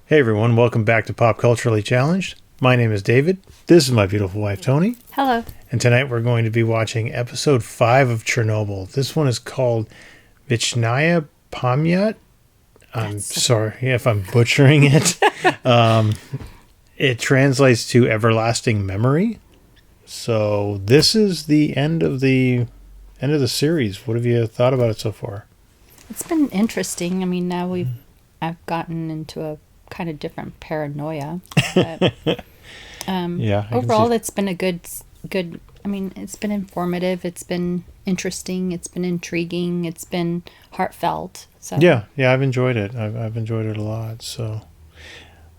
Hey everyone, welcome back to Pop Culturally Challenged. My name is David. This is my beautiful wife, Toni. Hello. And tonight we're going to be watching episode 5 of Chernobyl. This one is called Vichnaya Pamyat. I'm sorry if I'm butchering it. It translates to everlasting memory. So this is the end of the series. What have you thought about it so far? It's been interesting. I mean, now I've gotten into a kind of different paranoia. But, overall, it's been a good. I mean, it's been informative. It's been interesting. It's been intriguing. It's been heartfelt. So yeah, I've enjoyed it. I've enjoyed it a lot. So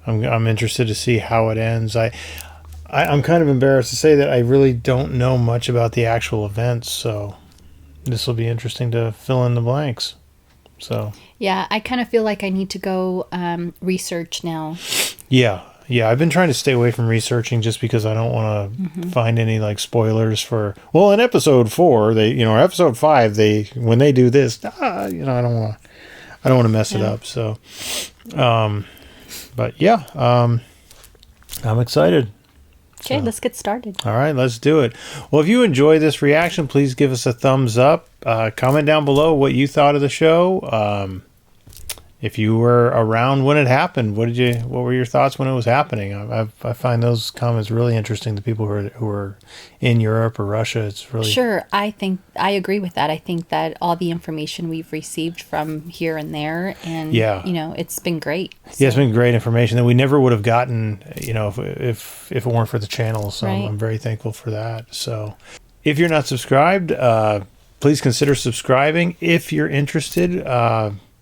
I'm interested to see how it ends. I'm kind of embarrassed to say that I really don't know much about the actual events. So this will be interesting to fill in the blanks. So yeah, I kind of feel like I need to go research now. Yeah, I've been trying to stay away from researching just because I don't want to find any like spoilers for. Well, in episode 4, or episode 5, when they do this, I don't want to mess it up. So, but yeah, I'm excited. Okay, let's get started. All right, let's do it. Well, if you enjoy this reaction, please give us a thumbs up. Comment down below what you thought of the show. If you were around when it happened, what were your thoughts when it was happening? I find those comments really interesting. The people who are in Europe or Russia, it's really sure. I think I agree with that. I think that all the information we've received from here and there, and it's been great. So. Yeah, it's been great information that we never would have gotten, if it weren't for the channel. So right. I'm very thankful for that. So, if you're not subscribed, please consider subscribing if you're interested.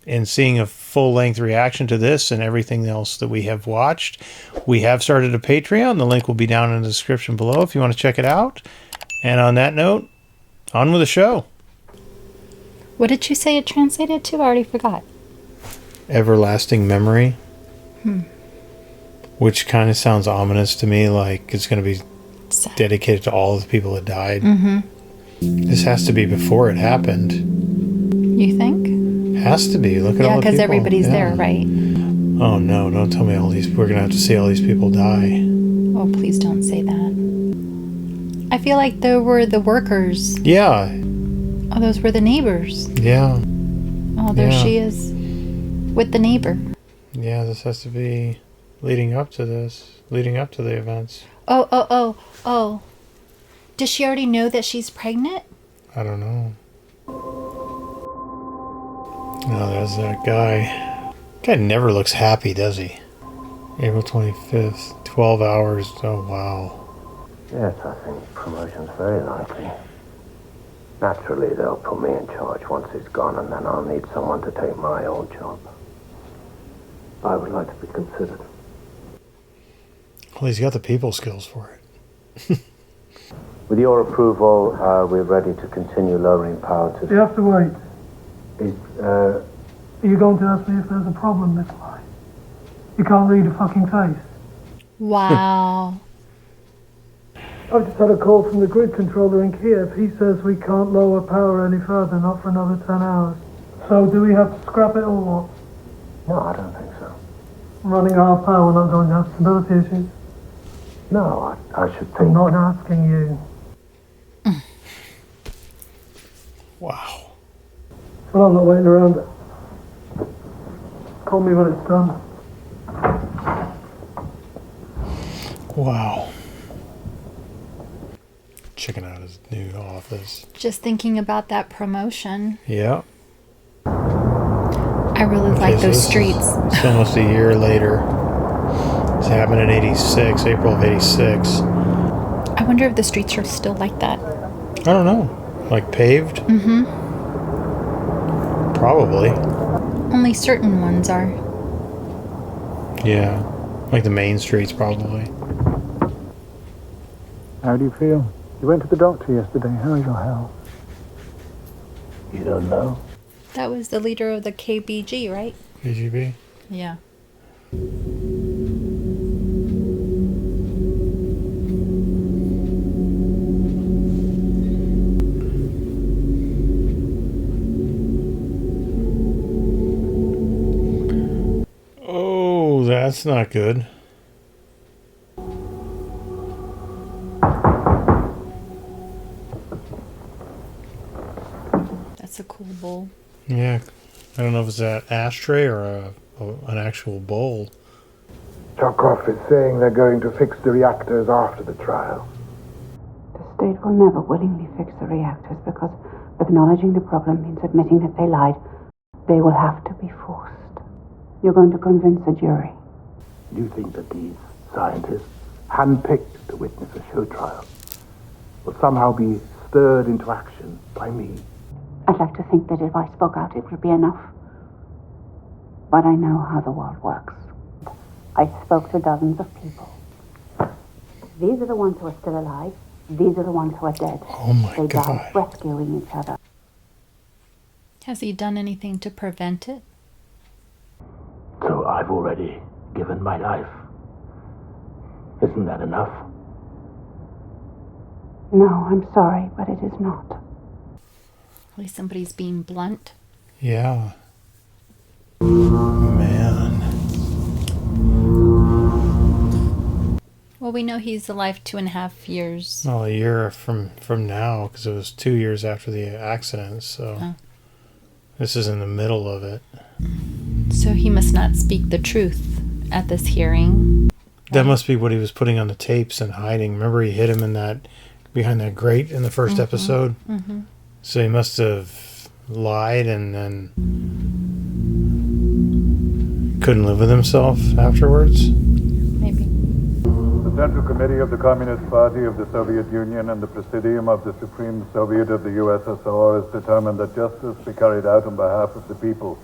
In seeing a full-length reaction to this and everything else that we have watched. We have started a Patreon. The link will be down in the description below if you want to check it out. And on that note, on with the show. What did you say it translated to? I already forgot. Everlasting memory. Which kind of sounds ominous to me, like it's going to be dedicated to all of the people that died. This has to be before it happened. You think? Has to be. Look at all the people. Yeah, because everybody's there, right? Oh no! Don't tell me we're gonna have to see all these people die. Oh, please don't say that. I feel like there were the workers. Yeah. Oh, those were the neighbors. Yeah. Oh, there she is, with the neighbor. Yeah, this has to be leading up to the events. Oh. Does she already know that she's pregnant? I don't know. Oh, there's that guy. Guy never looks happy, does he? April 25th, 12 hours. Oh, wow. Yes, I think promotion's very likely. Naturally, they'll put me in charge once he's gone, and then I'll need someone to take my old job. I would like to be considered. Well, he's got the people skills for it. With your approval, we're ready to continue lowering power to... You have to wait. Are you going to ask me if there's a problem, Miss White? You can't read a fucking face. Wow. I've just had a call from the grid controller in Kiev. He says we can't lower power any further, not for another 10 hours. So do we have to scrap it or what? No, I don't think so. Running our power, we're not going to have stability issues. No, I should think... I'm not asking you. Wow. Well, I'm not waiting around. Call me when it's done. Wow. Checking out his new office. Just thinking about that promotion. Yeah. I really like those streets. It's almost a year later. It's happened in April of 86. I wonder if the streets are still like that. I don't know. Like paved? Probably. Only certain ones are. Yeah. Like the main streets, probably. How do you feel? You went to the doctor yesterday. How's your health? You don't know? That was the leader of the KBG, right? KGB? Yeah. That's not good. That's a cool bowl. Yeah. I don't know if it's an ashtray or an actual bowl. Chokov is saying they're going to fix the reactors after the trial. The state will never willingly fix the reactors because acknowledging the problem means admitting that they lied. They will have to be forced. You're going to convince a jury. Do you think that these scientists, handpicked to witness a show trial, will somehow be stirred into action by me? I'd like to think that if I spoke out, it would be enough. But I know how the world works. I spoke to dozens of people. These are the ones who are still alive. These are the ones who are dead. Oh my God. They God. died rescuing each other. Has he done anything to prevent it? So I've already given my life. Isn't that enough? No, I'm sorry, but it is not. At least somebody's being blunt. Yeah. Man. Well, we know he's alive 2.5 years. Well, a year from now, because it was 2 years after the accident, so this is in the middle of it. So he must not speak the truth at this hearing. That must be what he was putting on the tapes and hiding. Remember, he hid him behind that grate in the first episode? Mm-hmm. So he must have lied and then couldn't live with himself afterwards? Maybe. The Central Committee of the Communist Party of the Soviet Union and the Presidium of the Supreme Soviet of the USSR has determined that justice be carried out on behalf of the people.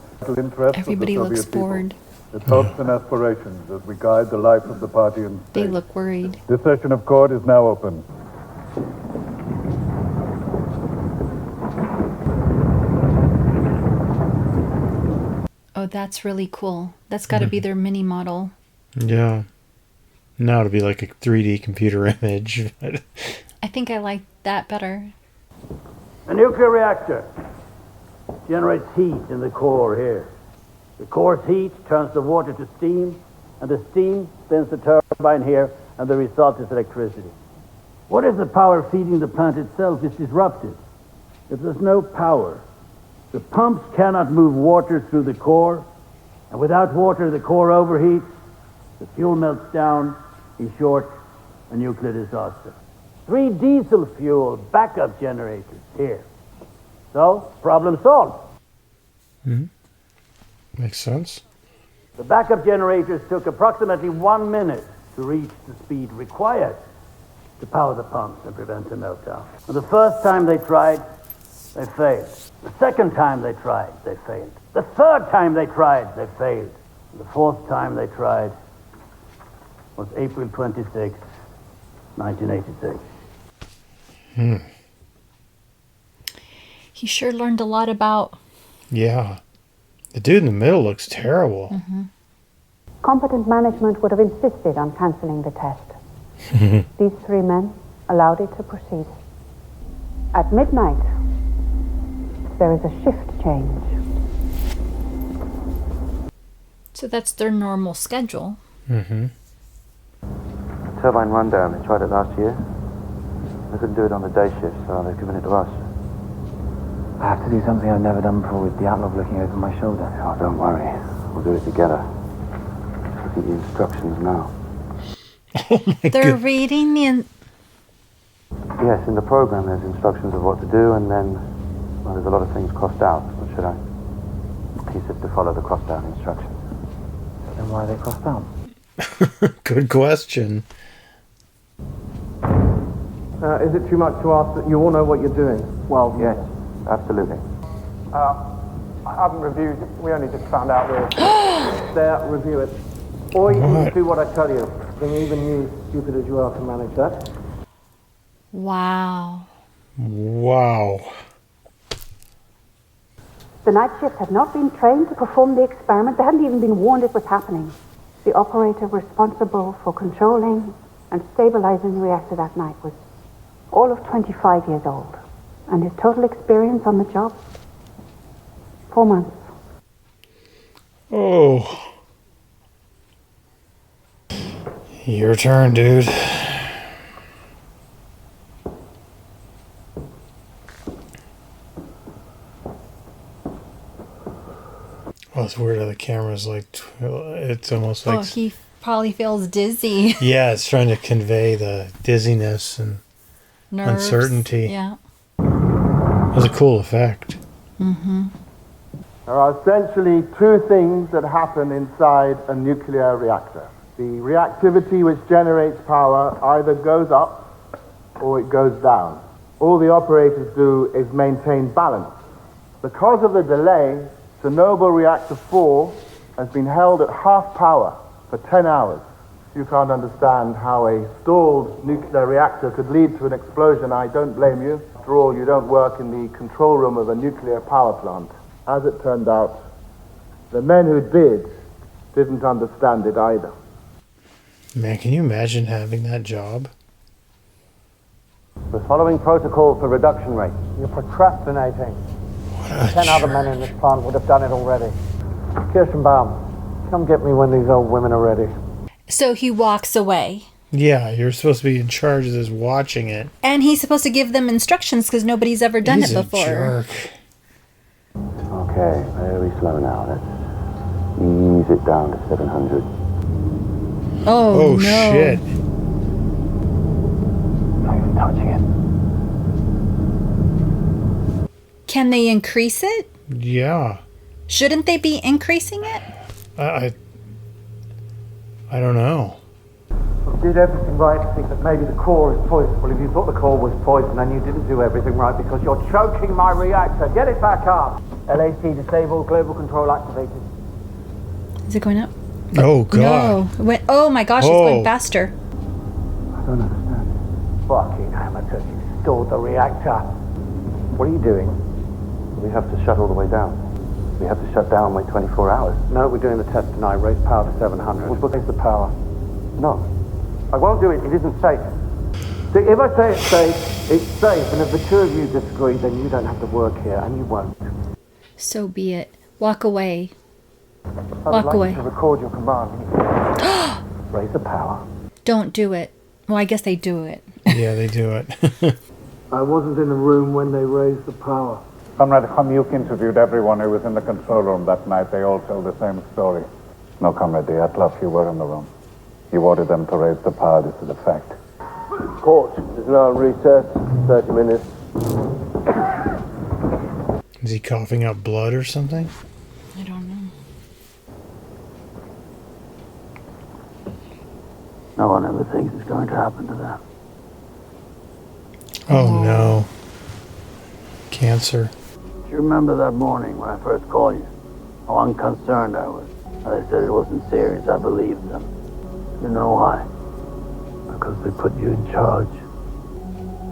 Everybody looks bored. Its hopes and aspirations as we guide the life of the party and state. They look worried. This session of court is now open. Oh, that's really cool. That's got to be their mini model. Yeah. Now it'll be like a 3D computer image. I think I like that better. A nuclear reactor generates heat in the core here. The core's heat turns the water to steam, and the steam spins the turbine here, and the result is electricity. What if the power feeding the plant itself is disrupted? If there's no power, the pumps cannot move water through the core, and without water the core overheats, the fuel melts down, in short, a nuclear disaster. 3 diesel fuel backup generators here. So, problem solved. Mm-hmm. Makes sense. The backup generators took approximately 1 minute to reach the speed required to power the pumps and prevent a meltdown. And the first time they tried, they failed. The second time they tried, they failed. The third time they tried, they failed. And the fourth time they tried was April 26, 1986. He sure learned a lot about... Yeah. The dude in the middle looks terrible. Mm-hmm. Competent management would have insisted on cancelling the test. These 3 men allowed it to proceed. At midnight, there is a shift change. So that's their normal schedule. Mm-hmm. Turbine rundown, they tried it last year. They couldn't do it on the day shift, so they've given it to us. I have to do something I've never done before with the outlook looking over my shoulder. Oh, don't worry. We'll do it together. Look at the instructions now. Oh my They're God. reading the... Yes, in the program there's instructions of what to do, and then, well, there's a lot of things crossed out. What should I? He said to follow the crossed out instructions. Then why are they crossed out? Good question. Is it too much to ask that you all know what you're doing? Well, yes, absolutely. I haven't reviewed. We only just found out we're there. Review it. Or you can do what I tell you. Then even you, stupid as you are, can manage that. Wow. Wow. The night shift had not been trained to perform the experiment. They hadn't even been warned it was happening. The operator responsible for controlling and stabilizing the reactor that night was all of 25 years old. And his total experience on the job? 4 months. Oh. Your turn, dude. Oh, it's weird how the camera's like, it's almost like... Oh, he probably feels dizzy. Yeah, it's trying to convey the dizziness and Nerves. uncertainty. Yeah. It was a cool effect. Mm-hmm. There are essentially two things that happen inside a nuclear reactor. The reactivity which generates power either goes up or it goes down. All the operators do is maintain balance. Because of the delay, Chernobyl Reactor 4 has been held at half power for 10 hours. You can't understand how a stalled nuclear reactor could lead to an explosion. I don't blame you. After all, you don't work in the control room of a nuclear power plant. As it turned out, the men who didn't understand it either. Man, can you imagine having that job? We're following protocol for reduction rate. You're procrastinating. 10 other men in this plant would have done it already. Kirstenbaum, come get me when these old women are ready. So he walks away. Yeah, you're supposed to be in charge of this, watching it. And he's supposed to give them instructions because nobody's ever done it before. He's a jerk. Okay, very slow now. Let's ease it down to 700. Oh, no. Shit. Not even touching it. Can they increase it? Yeah. Shouldn't they be increasing it? I don't know. You did everything right to think that maybe the core is poison. Well, if you thought the core was poison, then you didn't do everything right because you're choking my reactor. Get it back up. LAC disabled, global control activated. Is it going up? Oh, God. No. It went, oh, my gosh, it's going faster. I don't understand. Fucking amateurs, you stalled the reactor. What are you doing? We have to shut all the way down. We have to shut down, wait 24 hours. No, we're doing the test tonight. Raise power to 700. We'll raise the power. No. I won't do it. It isn't safe. See, if I say it's safe, it's safe. And if the two of you disagree, then you don't have to work here, and you won't. So be it. Walk away. I'd like you to record your command. Raise the power. Don't do it. Well, I guess they do it. Yeah, they do it. I wasn't in the room when they raised the power. Comrade Hamyuk interviewed everyone who was in the control room that night. They all tell the same story. No, Comrade Dyatlov, you were in the room. You ordered them to raise the power. This is a fact. Court is now in recess. 30 minutes. Is he coughing out blood or something? I don't know. No one ever thinks it's going to happen to them. Oh, no. Cancer. Do you remember that morning when I first called you? How unconcerned I was. They said it wasn't serious. I believed them. You know why? Because they put you in charge.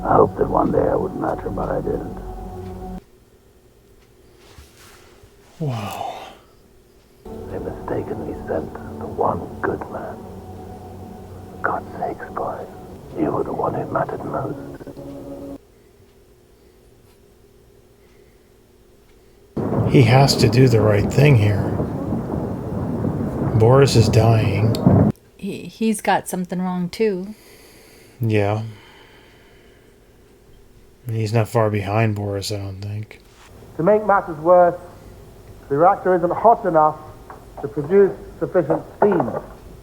I hoped that one day I would matter, but I didn't. Wow. They mistakenly sent the one good man. For God's sakes, boys. You were the one who mattered most. He has to do the right thing here. Boris is dying. He's got something wrong, too. Yeah. He's not far behind Boris, I don't think. To make matters worse, the reactor isn't hot enough to produce sufficient steam.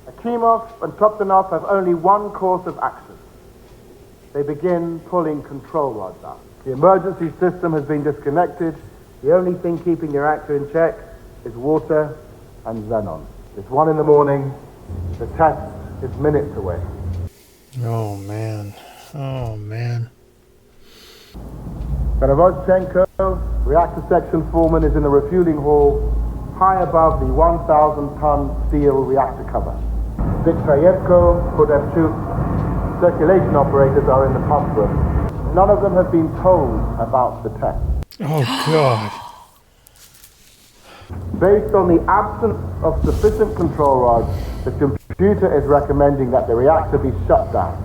Akimov and Toptonov have only one course of action. They begin pulling control rods out. The emergency system has been disconnected. The only thing keeping the reactor in check is water and xenon. It's 1 in the morning. The test is minutes away. Oh, man. Oh, man. Karavodchenko, reactor section foreman, is in the refueling hall, high above the 1,000-ton steel reactor cover. Vichnaya, Ep.5, circulation operators are in the pump room. None of them have been told about the test. Oh, God. Based on the absence of sufficient control rods, the computer is recommending that the reactor be shut down.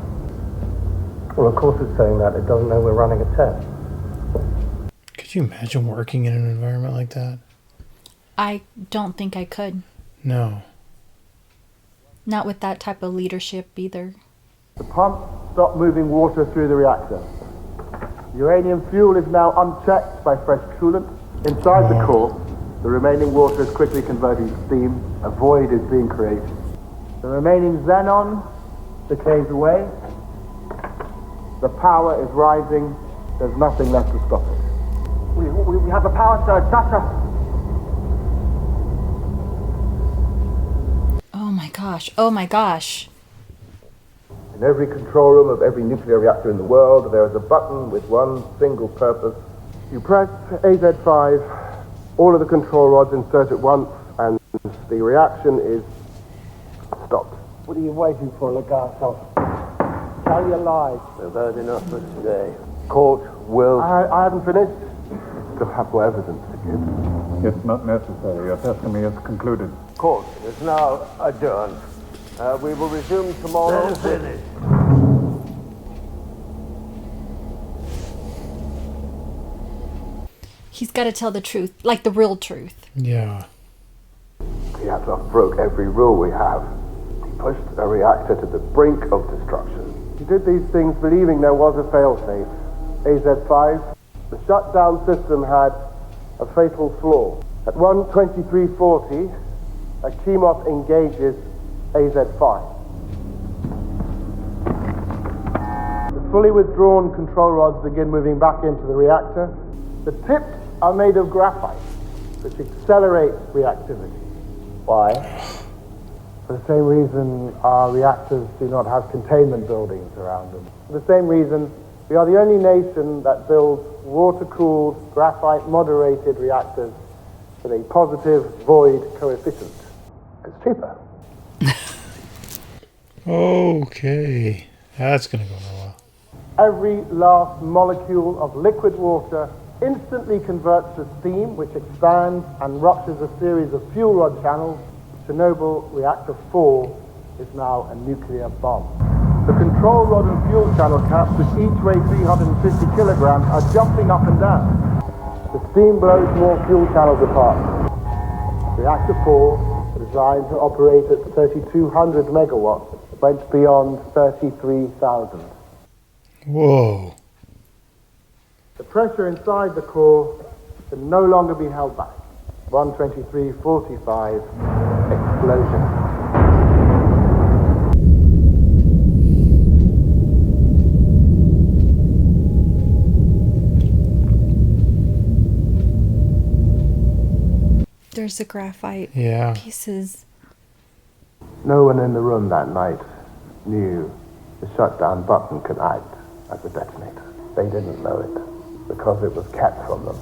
Well, of course it's saying that. It doesn't know we're running a test. Could you imagine working in an environment like that? I don't think I could. No. Not with that type of leadership either. The pump stopped moving water through the reactor. Uranium fuel is now unchecked by fresh coolant. Inside the core, the remaining water is quickly converting to steam. A void is being created. The remaining xenon decays away. The power is rising. There's nothing left to stop it. We have a power surge, Sasha. Oh my gosh. Oh my gosh. In every control room of every nuclear reactor in the world, there is a button with one single purpose. You press AZ5, all of the control rods insert at once, and the reaction is stopped. What are you waiting for, Legato? Tell your lies. We've heard enough for today. Court will... I haven't finished. Still have more evidence to give. It's not necessary. Your testimony is concluded. Court is now adjourned. We will resume tomorrow. Let us finish. He's got to tell the truth, like the real truth. Yeah. Dyatlov broke every rule we have. He pushed a reactor to the brink of destruction. He did these things believing there was a failsafe. AZ5, the shutdown system had a fatal flaw. At 1:23:40, a Akimov engages AZ5. The fully withdrawn control rods begin moving back into the reactor. The tips are made of graphite, which accelerates reactivity. Why? For the same reason our reactors do not have containment buildings around them. For the same reason, we are the only nation that builds water-cooled, graphite-moderated reactors with a positive void coefficient. It's cheaper. Okay. That's going to go nowhere. Every last molecule of liquid water instantly converts to steam, which expands and ruptures a series of fuel rod channels. Chernobyl Reactor 4 is now a nuclear bomb. The control rod and fuel channel caps, which each weigh 350 kilograms, are jumping up and down. The steam blows more fuel channels apart. Reactor 4, designed to operate at 3,200 megawatts, went beyond 33,000. Whoa. The pressure inside the core can no longer be held back. 1:23:45, explosion. There's the graphite pieces. No one in the room that night knew the shutdown button could act as a detonator. They didn't know it because it was kept from them.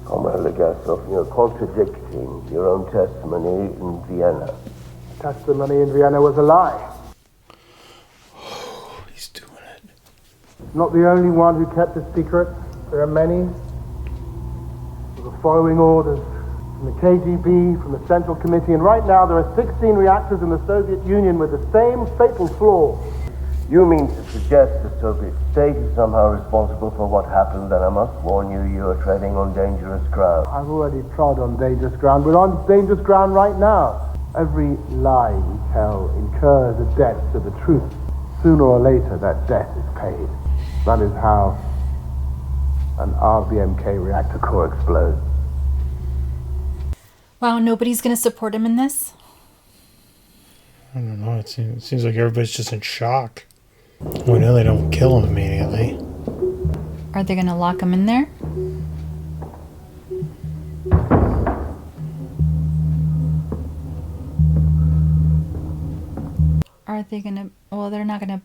Comrade Legasov, you're contradicting your own testimony in Vienna. Testimony in Vienna was a lie. Oh, he's doing it. Not the only one who kept it secret. There are many who were following orders from the KGB, from the Central Committee, and right now there are 16 reactors in the Soviet Union with the same fatal flaw. You mean to suggest the Soviet state is somehow responsible for what happened? Then I must warn you, you are treading on dangerous ground. I've already trod on dangerous ground. We're on dangerous ground right now. Every lie we tell incurs a debt to the truth. Sooner or later, that debt is paid. That is how an RBMK reactor core explodes. Wow, nobody's going to support him in this? I don't know. It seems like everybody's just in shock. We know they don't kill him immediately. Are they going to lock him in there? Are they going to... Well, they're not going to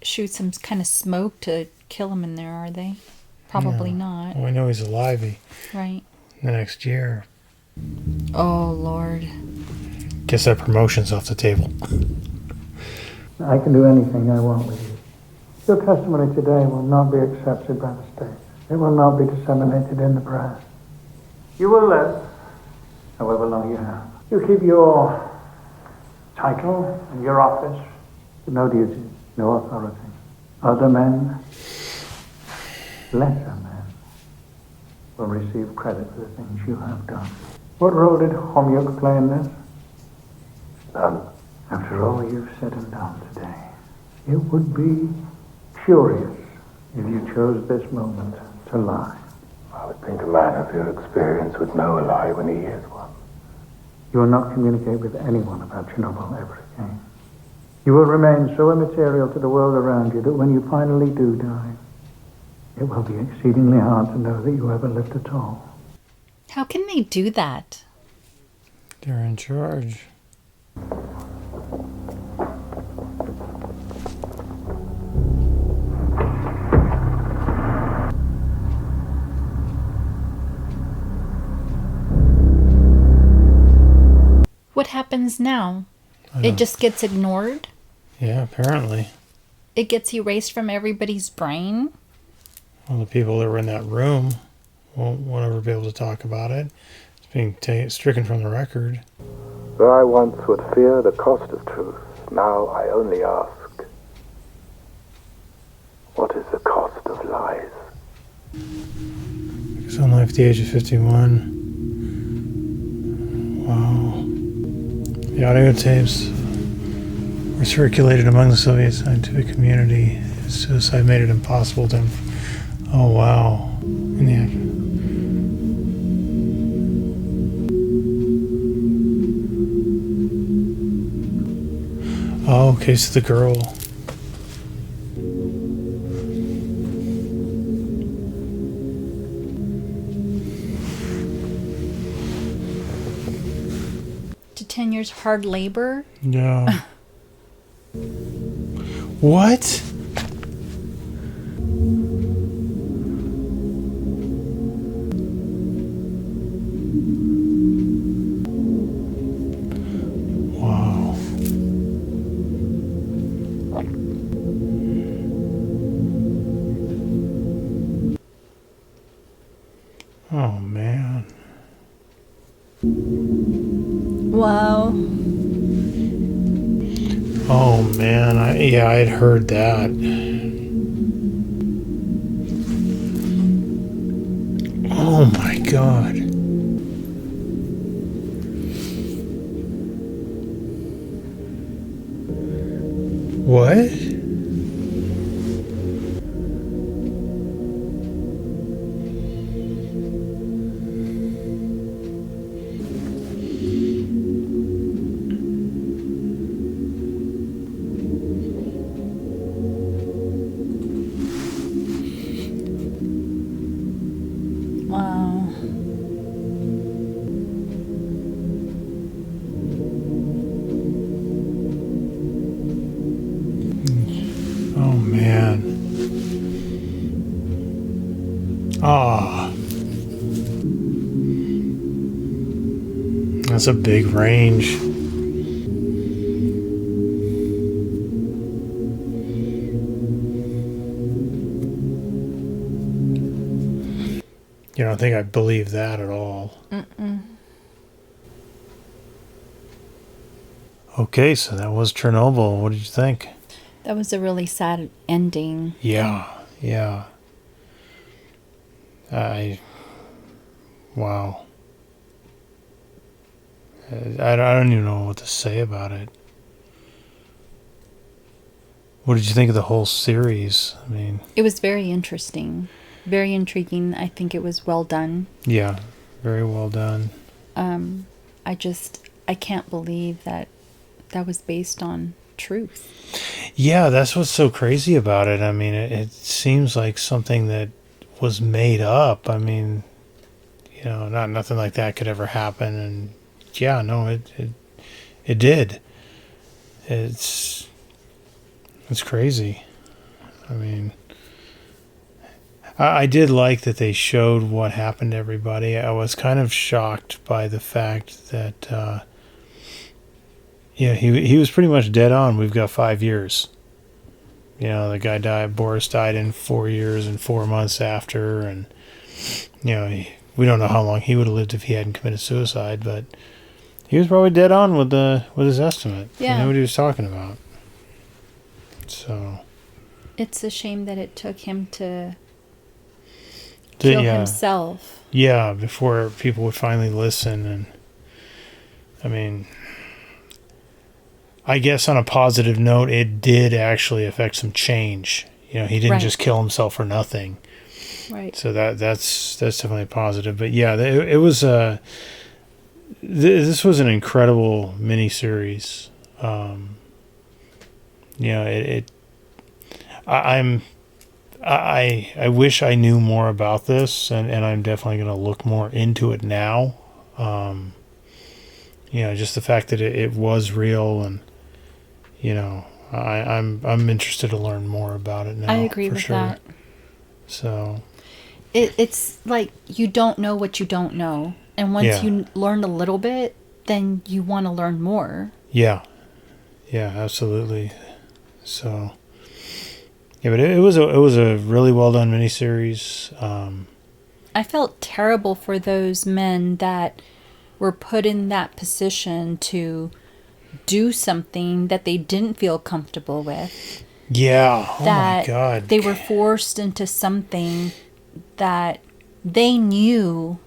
shoot some kind of smoke to kill him in there, are they? Probably not. Well, I know he's alive. Right. The next year. Oh, Lord. Guess that promotion's off the table. I can do anything I want with you. Your testimony today will not be accepted by the state. It will not be disseminated in the press. You will live, however long you have. You keep your title and your office, but no duties, no authority. Other men, lesser men, will receive credit for the things you have done. What role did Homyuk play in this? None. After all you've said and done today, it would be curious if you chose this moment to lie. I would think a man of your experience would know a lie when he hears one. You will not communicate with anyone about Chernobyl ever again. You will remain so immaterial to the world around you that when you finally do die, it will be exceedingly hard to know that you ever lived at all. How can they do that? They're in charge. What happens now? It just gets ignored? Yeah, apparently. It gets erased from everybody's brain? Well, the people that were in that room won't ever be able to talk about it. It's being stricken from the record. Where I once would fear the cost of truth, now I only ask, what is the cost of lies? It's only at the age of 51. Wow. The audio tapes were circulated among the Soviet scientific community. Suicide made it impossible to... Oh, wow. In the action. Oh, okay, so the girl. To 10 years hard labor? Yeah. What? Wow. Oh, man. Wow. Oh, man. I had heard that. Oh, my God. What? Wow. Oh, man. Ah. That's a big range. You don't think I believe that at all. Mm-mm. Okay, so that was Chernobyl. What did you think? That was a really sad ending. Yeah. Wow. I don't even know what to say about it. What did you think of the whole series? I mean, It was very interesting. Very intriguing. I think it was well done. yeah, very well done. I can't believe that was based on truth. Yeah, that's what's so crazy about it. I mean, it seems like something that was made up. I mean, nothing like that could ever happen. And yeah, no, it did. It's crazy. I mean, I did like that they showed what happened to everybody. I was kind of shocked by the fact that, he was pretty much dead on. We've got 5 years. The guy died. Boris died in 4 years and 4 months after, and we don't know how long he would have lived if he hadn't committed suicide. But he was probably dead on with his estimate. Yeah. He knew what he was talking about. So it's a shame that it took him to kill himself. Yeah, before people would finally listen. And I mean, I guess on a positive note, it did actually affect some change. You know, he didn't just kill himself for nothing. Right. So that's definitely positive. But yeah, it was this was an incredible miniseries. You know, I wish I knew more about this, and I'm definitely going to look more into it now. You know, just the fact that it was real, and you know, I'm interested to learn more about it now. I agree with that. So it's like you don't know what you don't know, and once you learn a little bit, then you want to learn more. Yeah, absolutely. So yeah, but it was a really well done miniseries. I felt terrible for those men that were put in that position to do something that they didn't feel comfortable with. Yeah. Oh my God. They were forced into something that they knew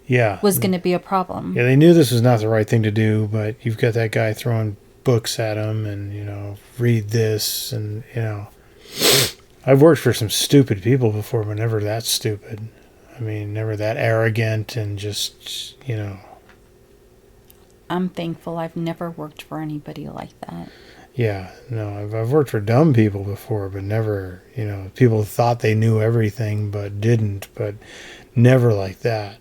was going to be a problem. Yeah, they knew this was not the right thing to do, but you've got that guy throwing books at them and, you know, read this, and, you know, I've worked for some stupid people before, but never that stupid. I mean, never that arrogant and just, you know. I'm thankful I've never worked for anybody like that. Yeah, no, I've worked for dumb people before, but never, you know, people thought they knew everything but didn't, but never like that.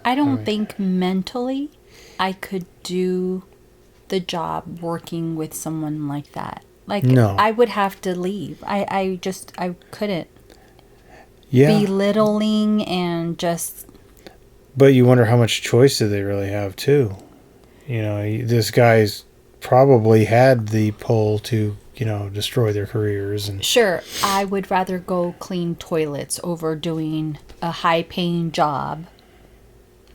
I don't think mentally I could do the job working with someone like that. Like, no. I would have to leave. I couldn't. Yeah. Belittling and just... But you wonder how much choice do they really have, too. You know, this guy's probably had the pull to, you know, destroy their careers. And sure, I would rather go clean toilets over doing a high-paying job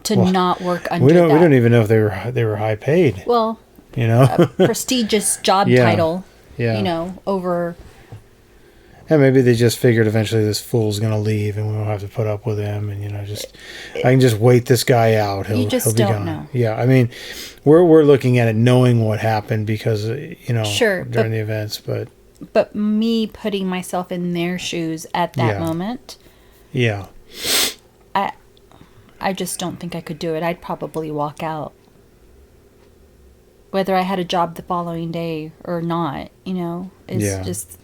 to not work under that. We don't even know if they were high paid. Well, you know, a prestigious job title. Yeah. You know, over. And maybe they just figured eventually this fool's going to leave and we won't have to put up with him. And, you know, I can just wait this guy out. He'll be gone. Know. Yeah. I mean, we're looking at it knowing what happened because, you know, during the events. But me putting myself in their shoes at that moment. Yeah. I just don't think I could do it. I'd probably walk out. Whether I had a job the following day or not, you know, it's just...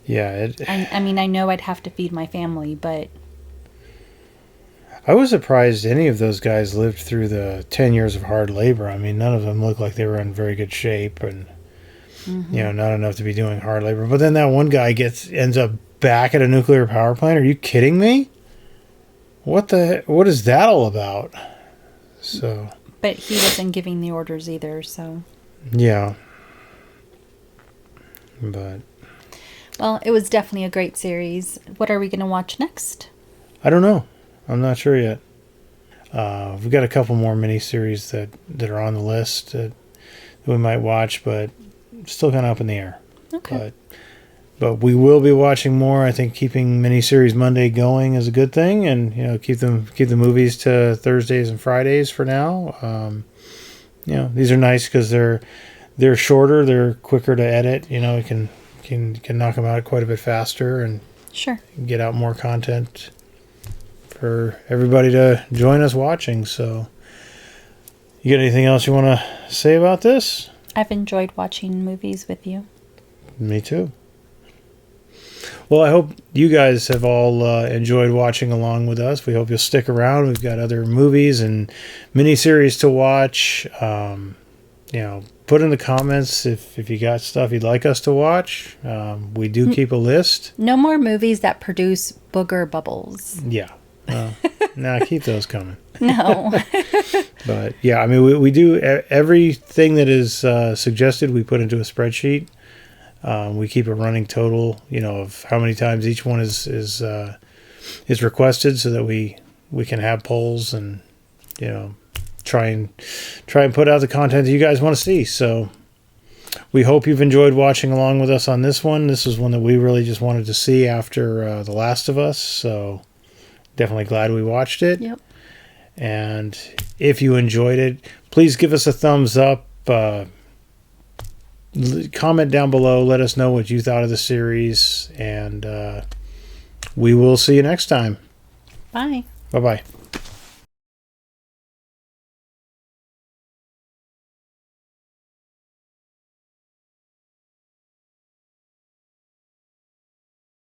Yeah. I mean, I know I'd have to feed my family, but... I was surprised any of those guys lived through the 10 years of hard labor. I mean, none of them looked like they were in very good shape and, you know, not enough to be doing hard labor. But then that one guy ends up back at a nuclear power plant. Are you kidding me? What is that all about? So... But he wasn't giving the orders either, so... Yeah. But... Well, it was definitely a great series. What are we going to watch next? I don't know. I'm not sure yet. We've got a couple more miniseries that are on the list that we might watch, but still kind of up in the air. Okay. But we will be watching more. I think keeping Miniseries Monday going is a good thing, and you know, keep the movies to Thursdays and Fridays for now. You know, these are nice because they're shorter, they're quicker to edit. You know, we can knock them out quite a bit faster and get out more content for everybody to join us watching. So, you got anything else you want to say about this? I've enjoyed watching movies with you. Me too. Well, I hope you guys have all enjoyed watching along with us. We hope you'll stick around. We've got other movies and miniseries to watch. You know, put in the comments if you got stuff you'd like us to watch. We do keep a list. No more movies that produce booger bubbles. Yeah. No, keep those coming. No. But, yeah, I mean, we do everything that is suggested, we put into a spreadsheet. We keep a running total, you know, of how many times each one is requested, so that we can have polls and, you know, try and put out the content that you guys want to see. So we hope you've enjoyed watching along with us on this one. This was one that we really just wanted to see after The Last of Us. So definitely glad we watched it. Yep. And if you enjoyed it, please give us a thumbs up. Comment down below. Let us know what you thought of the series. And we will see you next time. Bye. Bye-bye.